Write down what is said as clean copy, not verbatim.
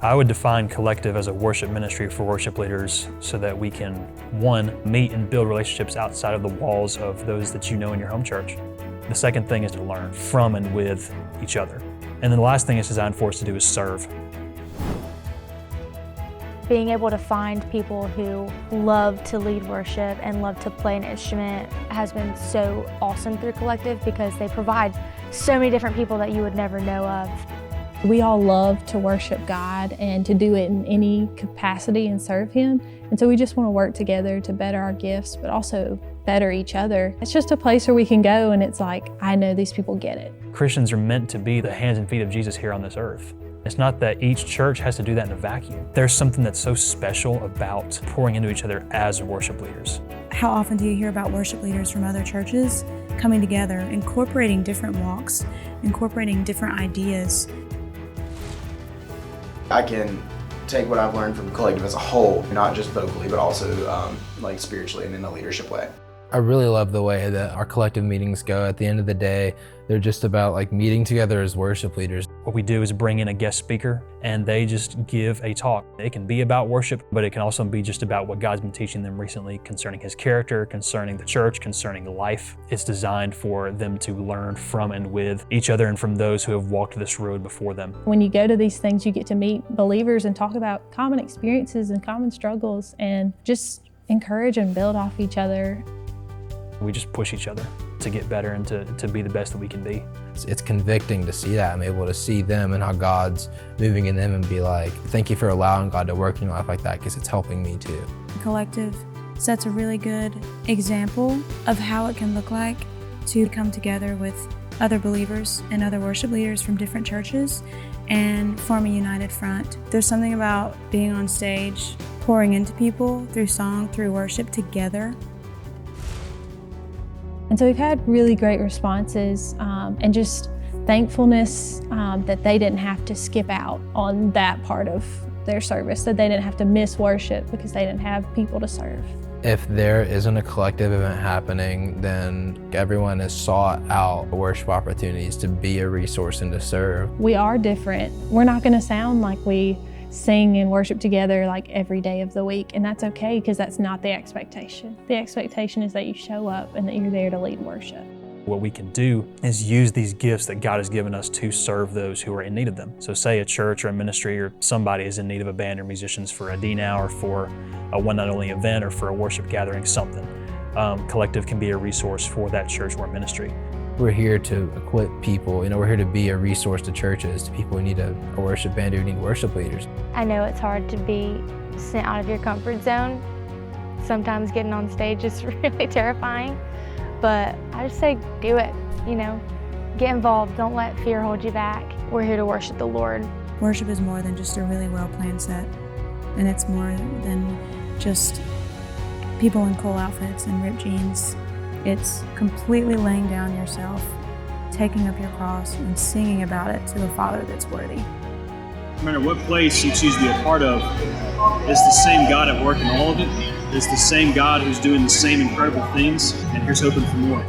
I would define Collective as a worship ministry for worship leaders so that we can, one, meet and build relationships outside of the walls of those that you know in your home church. The second thing is to learn from and with each other. And then the last thing it's designed for us to do is serve. Being able to find people who love to lead worship and love to play an instrument has been so awesome through Collective because they provide so many different people that you would never know of. We all love to worship God and to do it in any capacity and serve Him. And so we just want to work together to better our gifts, but also better each other. It's just a place where we can go and it's like, I know these people get it. Christians are meant to be the hands and feet of Jesus here on this earth. It's not that each church has to do that in a vacuum. There's something that's so special about pouring into each other as worship leaders. How often do you hear about worship leaders from other churches coming together, incorporating different walks, incorporating different ideas? I can take what I've learned from Collective as a whole, not just vocally, but also like spiritually and in a leadership way. I really love the way that our Collective meetings go. At the end of the day, they're just about like meeting together as worship leaders. What we do is bring in a guest speaker and they just give a talk. It can be about worship, but it can also be just about what God's been teaching them recently concerning His character, concerning the church, concerning life. It's designed for them to learn from and with each other and from those who have walked this road before them. When you go to these things, you get to meet believers and talk about common experiences and common struggles and just encourage and build off each other. We just push each other to get better and to be the best that we can be. It's convicting to see that. I'm able to see them and how God's moving in them and be like, thank you for allowing God to work in your life like that because it's helping me too. Collective sets a really good example of how it can look like to come together with other believers and other worship leaders from different churches and form a united front. There's something about being on stage, pouring into people through song, through worship together. And so we've had really great responses and just thankfulness that they didn't have to skip out on that part of their service, that they didn't have to miss worship because they didn't have people to serve. If there isn't a Collective event happening, then everyone has sought out worship opportunities to be a resource and to serve. We are different. We're not going to sound like we sing and worship together like every day of the week, and that's okay because that's not the expectation. The expectation is that you show up and that you're there to lead worship. What we can do is use these gifts that God has given us to serve those who are in need of them. So say a church or a ministry or somebody is in need of a band or musicians for a D-Now or for a one-night only event or for a worship gathering, something. Collective can be a resource for that church or ministry. We're here to equip people, we're here to be a resource to churches, to people who need a worship band, who need worship leaders. I know it's hard to be sent out of your comfort zone. Sometimes getting on stage is really terrifying, but I just say do it, get involved, don't let fear hold you back. We're here to worship the Lord. Worship is more than just a really well-planned set, and it's more than just people in cool outfits and ripped jeans. It's completely laying down yourself, taking up your cross, and singing about it to a Father that's worthy. No matter what place you choose to be a part of, it's the same God at work in all of it. It's the same God who's doing the same incredible things, and here's hoping for more.